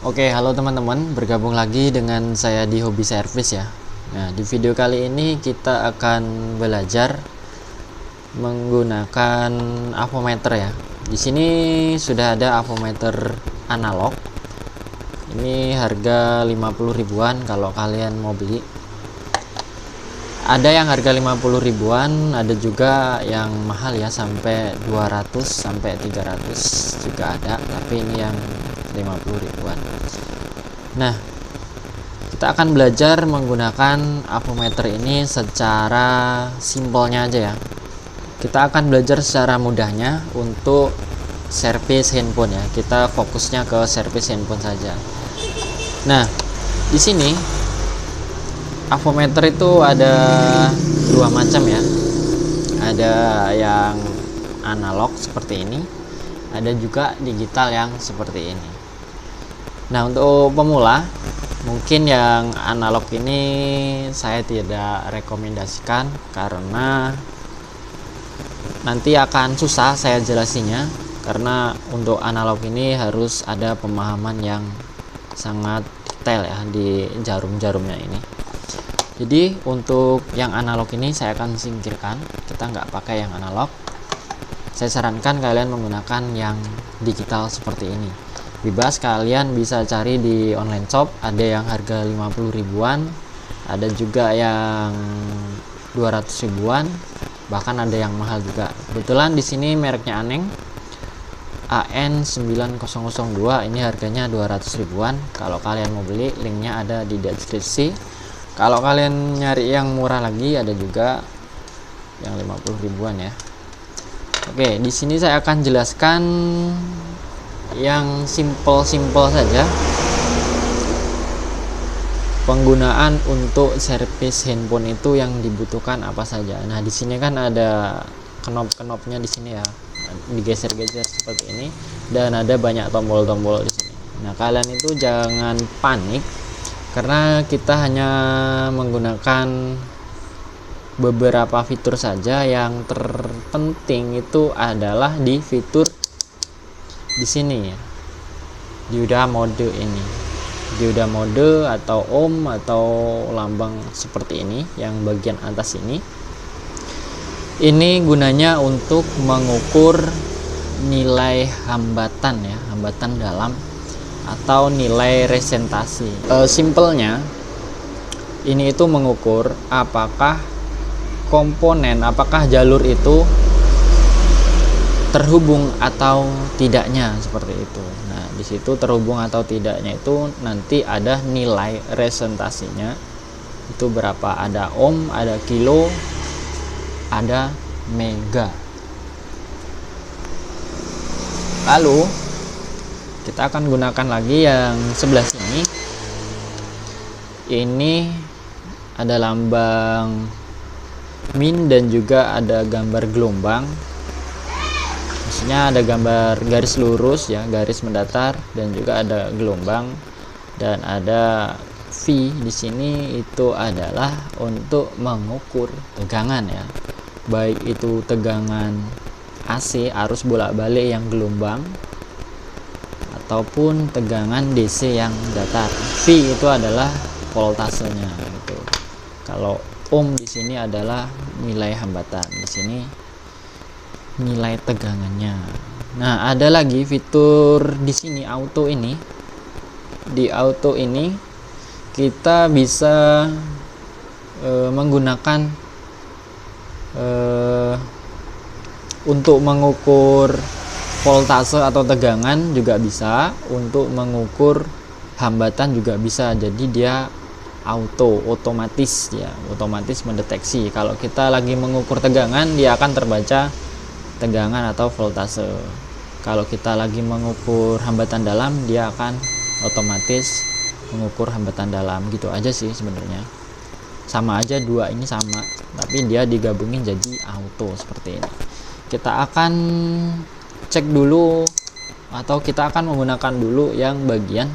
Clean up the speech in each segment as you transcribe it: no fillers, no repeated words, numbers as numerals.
Oke, halo teman-teman, bergabung lagi dengan saya di Hobi Service ya. Nah, di video kali ini kita akan belajar menggunakan avometer ya. Di sini sudah ada avometer analog. Ini harga 50 ribuan kalau kalian mau beli. Ada yang harga 50 ribuan, ada juga yang mahal ya, sampai 200 sampai 300 juga ada, tapi ini yang 50 ribuan. Nah, kita akan belajar menggunakan avometer ini secara simpelnya aja ya. Kita akan belajar secara mudahnya untuk servis handphone ya. Kita fokusnya ke servis handphone saja. Nah, di sini avometer itu ada dua macam ya. Ada yang analog seperti ini, ada juga digital yang seperti ini. Nah, untuk pemula mungkin yang analog ini saya tidak rekomendasikan karena nanti akan susah saya jelasinya, karena untuk analog ini harus ada pemahaman yang sangat detail ya di jarum-jarumnya ini. Jadi untuk yang analog ini saya akan singkirkan, kita nggak pakai yang analog. Saya sarankan kalian menggunakan yang digital seperti ini. Bebas, kalian bisa cari di online shop, ada yang harga 50 ribuan, ada juga yang 200 ribuan, bahkan ada yang mahal juga. Kebetulan di sini mereknya Aneng AN9002, ini harganya 200 ribuan. Kalau kalian mau beli, linknya ada di deskripsi. Kalau kalian nyari yang murah lagi, ada juga yang 50 ribuan ya. Oke, di sini saya akan jelaskan yang simple saja. Penggunaan untuk servis handphone itu yang dibutuhkan apa saja. Nah, di sini kan ada knop-knopnya di sini ya. Digeser-geser seperti ini, dan ada banyak tombol-tombol di sini. Nah, kalian itu jangan panik karena kita hanya menggunakan beberapa fitur saja. Yang terpenting itu adalah di fitur di sini ya, dioda mode ini, dioda mode atau ohm atau lambang seperti ini yang bagian atas ini. Ini gunanya untuk mengukur nilai hambatan ya, hambatan dalam atau nilai resentasi. Simpelnya ini itu mengukur apakah komponen, apakah jalur itu terhubung atau tidaknya, seperti itu. Nah, di situ terhubung atau tidaknya itu nanti ada nilai resentasinya. Itu berapa? Ada ohm, ada kilo, ada mega. Lalu kita akan gunakan lagi yang sebelah sini. Ini ada lambang min dan juga ada gambar gelombang. Maksudnya ada gambar garis lurus ya, garis mendatar, dan juga ada gelombang, dan ada V di sini. Itu adalah untuk mengukur tegangan ya, baik itu tegangan AC arus bolak-balik yang gelombang ataupun tegangan DC yang datar. V itu adalah voltasenya gitu. Kalau ohm di sini adalah nilai hambatan, di sini nilai tegangannya. Nah, ada lagi fitur di sini auto ini. Di auto ini kita bisa menggunakan untuk mengukur voltase atau tegangan juga bisa, untuk mengukur hambatan juga bisa. Jadi dia otomatis ya, otomatis mendeteksi. Kalau kita lagi mengukur tegangan, dia akan terbaca tegangan atau voltase. Kalau kita lagi mengukur hambatan dalam, dia akan otomatis mengukur hambatan dalam. Gitu aja sih sebenarnya. Sama aja, dua ini sama, tapi dia digabungin jadi auto seperti ini. Kita akan cek dulu, atau kita akan menggunakan dulu yang bagian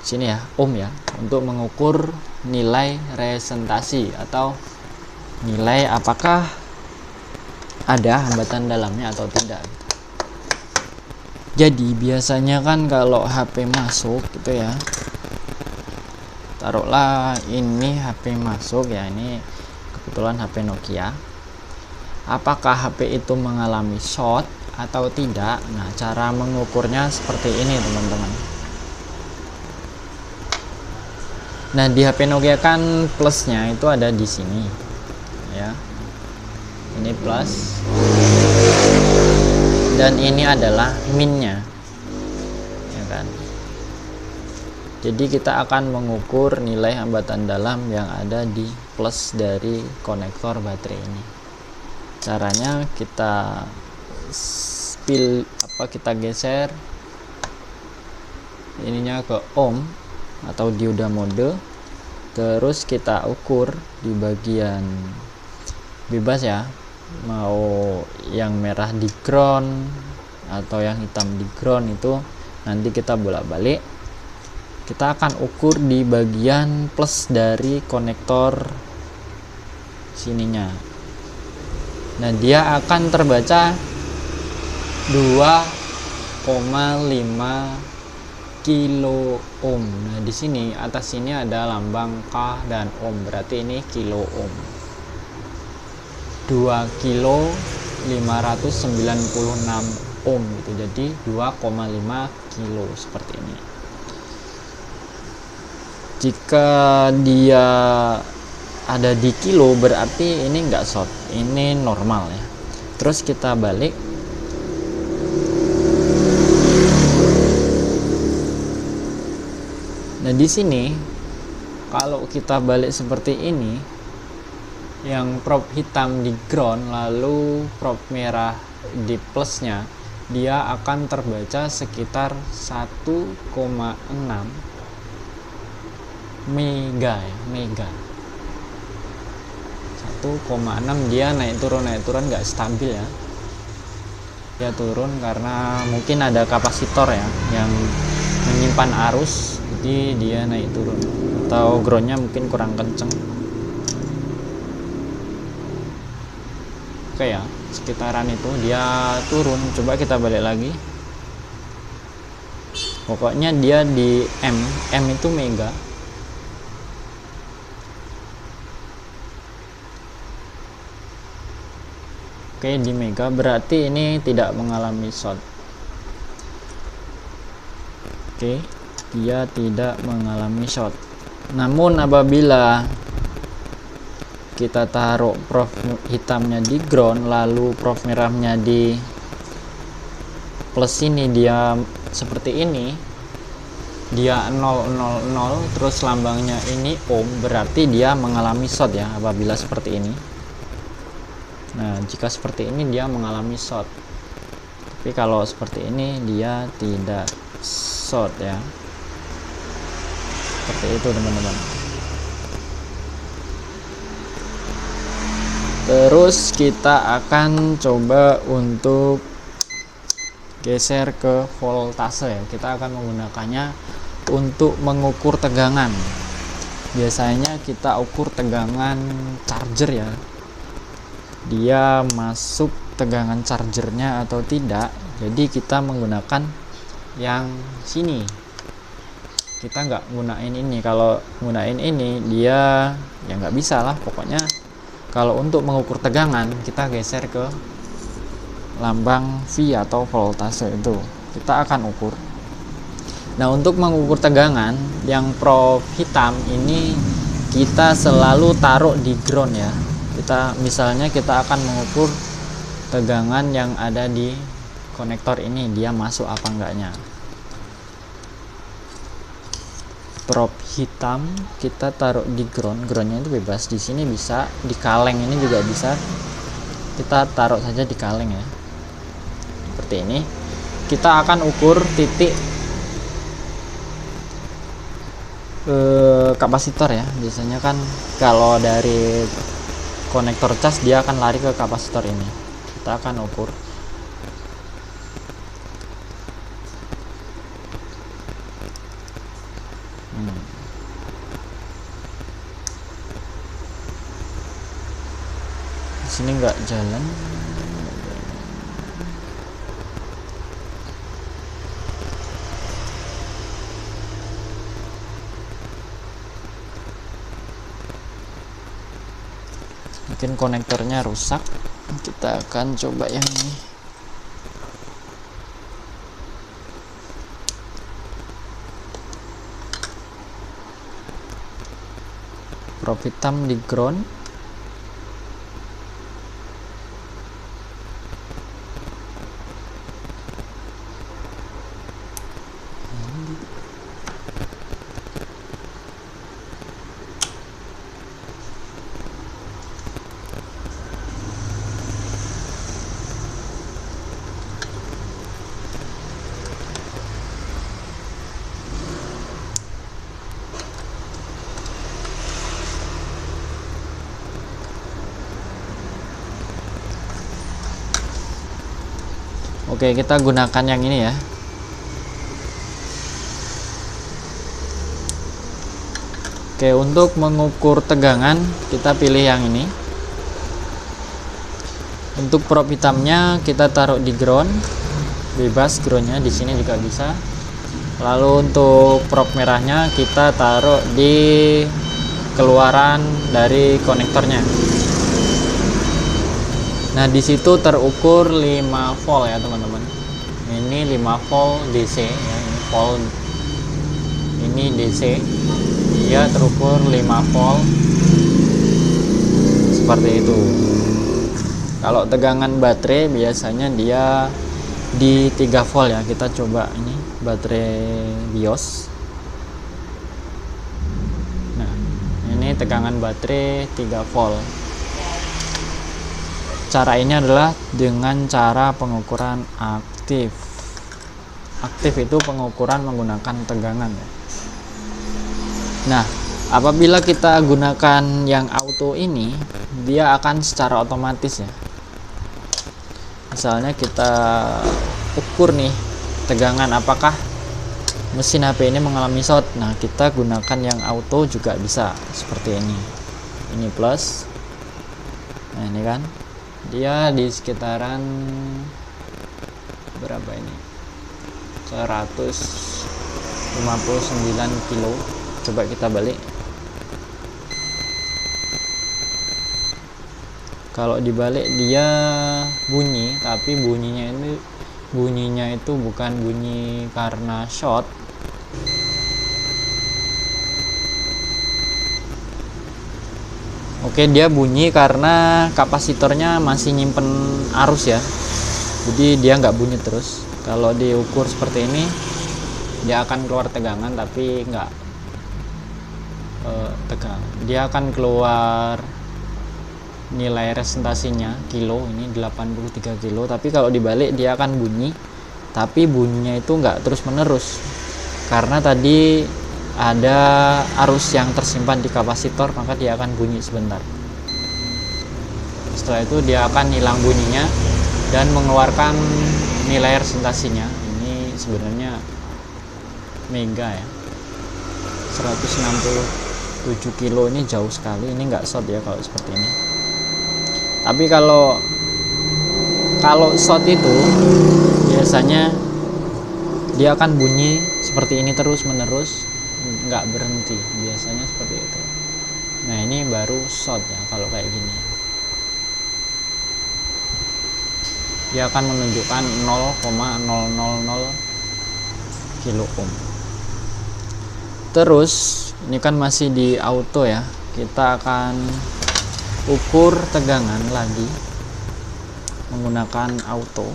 sini ya, ohm ya, untuk mengukur nilai resentasi atau nilai apakah ada hambatan dalamnya atau tidak. Jadi biasanya kan kalau HP masuk gitu ya, taruhlah ini HP masuk ya, ini kebetulan HP Nokia. Apakah HP itu mengalami short atau tidak? Nah, cara mengukurnya seperti ini teman-teman. Nah, di HP Nokia kan plusnya itu ada di sini ya, ini plus, dan ini adalah minnya ya kan. Jadi kita akan mengukur nilai hambatan dalam yang ada di plus dari konektor baterai ini. Caranya kita kita geser ininya ke ohm atau dioda mode, terus kita ukur di bagian bebas ya, mau yang merah di ground atau yang hitam di ground, itu nanti kita bolak-balik. Kita akan ukur di bagian plus dari konektor sininya. Nah, dia akan terbaca 2,5 kilo ohm. Nah, di sini atas sini ada lambang K dan ohm, berarti ini kilo ohm. 2 kilo 596 ohm gitu. Jadi 2,5 kilo seperti ini. Jika dia ada di kilo berarti ini enggak short, ini normal ya. Terus kita balik. Nah, di sini kalau kita balik seperti ini, yang probe hitam di ground lalu probe merah di plusnya, dia akan terbaca sekitar 1,6 mega ya, mega 1,6. Dia naik turun nggak stabil ya, dia turun karena mungkin ada kapasitor ya yang menyimpan arus, jadi dia naik turun, atau groundnya mungkin kurang kenceng. Oke ya, sekitaran itu dia turun. Coba kita balik lagi, pokoknya dia di M itu mega. Oke, di mega berarti ini tidak mengalami short. Oke, dia tidak mengalami short. Namun apabila kita taruh probe hitamnya di ground lalu probe merahnya di plus ini, dia seperti ini, dia 000 terus lambangnya ini ohm, berarti dia mengalami short ya apabila seperti ini. Nah, jika seperti ini dia mengalami short, tapi kalau seperti ini dia tidak short ya, seperti itu teman-teman. Terus kita akan coba untuk geser ke voltase ya. Kita akan menggunakannya untuk mengukur tegangan. Biasanya kita ukur tegangan charger ya, dia masuk tegangan chargernya atau tidak. Jadi kita menggunakan yang sini, kita nggak gunain ini. Kalau gunain ini dia ya nggak bisa lah. Pokoknya kalau untuk mengukur tegangan kita geser ke lambang V atau voltase, itu kita akan ukur. Nah, untuk mengukur tegangan yang probe hitam ini kita selalu taruh di ground ya. Misalnya kita akan mengukur tegangan yang ada di konektor ini, dia masuk apa enggaknya. Probe hitam kita taruh di groundnya itu bebas. Di sini bisa, di kaleng ini juga bisa. Kita taruh saja di kaleng ya, seperti ini. Kita akan ukur titik kapasitor ya. Biasanya kan kalau dari konektor cas dia akan lari ke kapasitor ini. Kita akan ukur. Di sini nggak jalan. mungkin konektornya rusak. Kita akan coba yang ini. Probe hitam di ground. Oke, kita gunakan yang ini ya. Oke, untuk mengukur tegangan kita pilih yang ini. Untuk probe hitamnya kita taruh di ground, bebas groundnya, di sini juga bisa. Lalu untuk probe merahnya kita taruh di keluaran dari konektornya. Nah, di situ terukur 5 volt ya, teman-teman. Ini 5 volt DC ya, ini volt. Ini DC. Dia terukur 5 volt. Seperti itu. Kalau tegangan baterai biasanya dia di 3 volt ya. Kita coba ini baterai BIOS. Nah, ini tegangan baterai 3 volt. Cara ini adalah dengan cara pengukuran aktif. Aktif itu pengukuran menggunakan tegangan ya. Nah, apabila kita gunakan yang auto ini, dia akan secara otomatis ya. Misalnya kita ukur nih tegangan, apakah mesin HP ini mengalami short. Nah, kita gunakan yang auto juga bisa seperti ini. Ini plus. Nah, ini kan dia di sekitaran berapa ini, 159 kilo. Coba kita balik. Kalau dibalik dia bunyi, tapi bunyinya itu bukan bunyi karena short. Oke, dia bunyi karena kapasitornya masih nyimpen arus ya. Jadi dia nggak bunyi terus. Kalau diukur seperti ini, dia akan keluar tegangan tapi nggak tegang. Dia akan keluar nilai resistasinya kilo, ini 83 kilo. Tapi kalau dibalik dia akan bunyi, tapi bunyinya itu nggak terus menerus karena tadi ada arus yang tersimpan di kapasitor, maka dia akan bunyi sebentar. Setelah itu dia akan hilang bunyinya dan mengeluarkan nilai resistasinya. Ini sebenarnya mega ya, 167 kilo, ini jauh sekali. Ini nggak short ya kalau seperti ini. Tapi kalau short itu biasanya dia akan bunyi seperti ini terus menerus, nggak berhenti, biasanya seperti itu. Nah, ini baru short ya kalau kayak gini. Dia akan menunjukkan 0,000 kilo ohm. Terus ini kan masih di auto ya, kita akan ukur tegangan lagi menggunakan auto.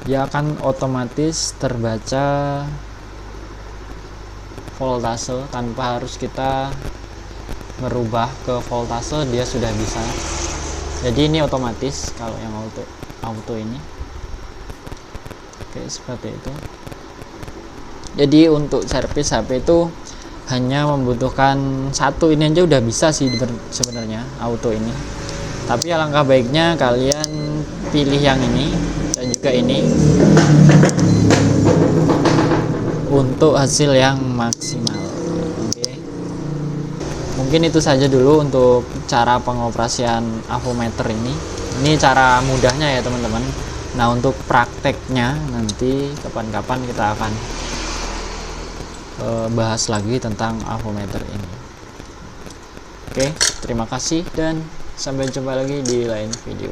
Dia akan otomatis terbaca voltase tanpa harus kita merubah ke voltase, dia sudah bisa. Jadi ini otomatis kalau yang auto ini. Oke, seperti itu. Jadi untuk servis HP itu hanya membutuhkan satu ini aja udah bisa sih sebenarnya, auto ini. Tapi alangkah baiknya kalian pilih yang ini dan juga ini untuk hasil yang maksimal. Oke. Mungkin itu saja dulu untuk cara pengoperasian avometer ini. Ini cara mudahnya ya teman-teman. Nah, untuk prakteknya nanti kapan-kapan kita akan bahas lagi tentang avometer ini. Oke, terima kasih dan sampai jumpa lagi di lain video.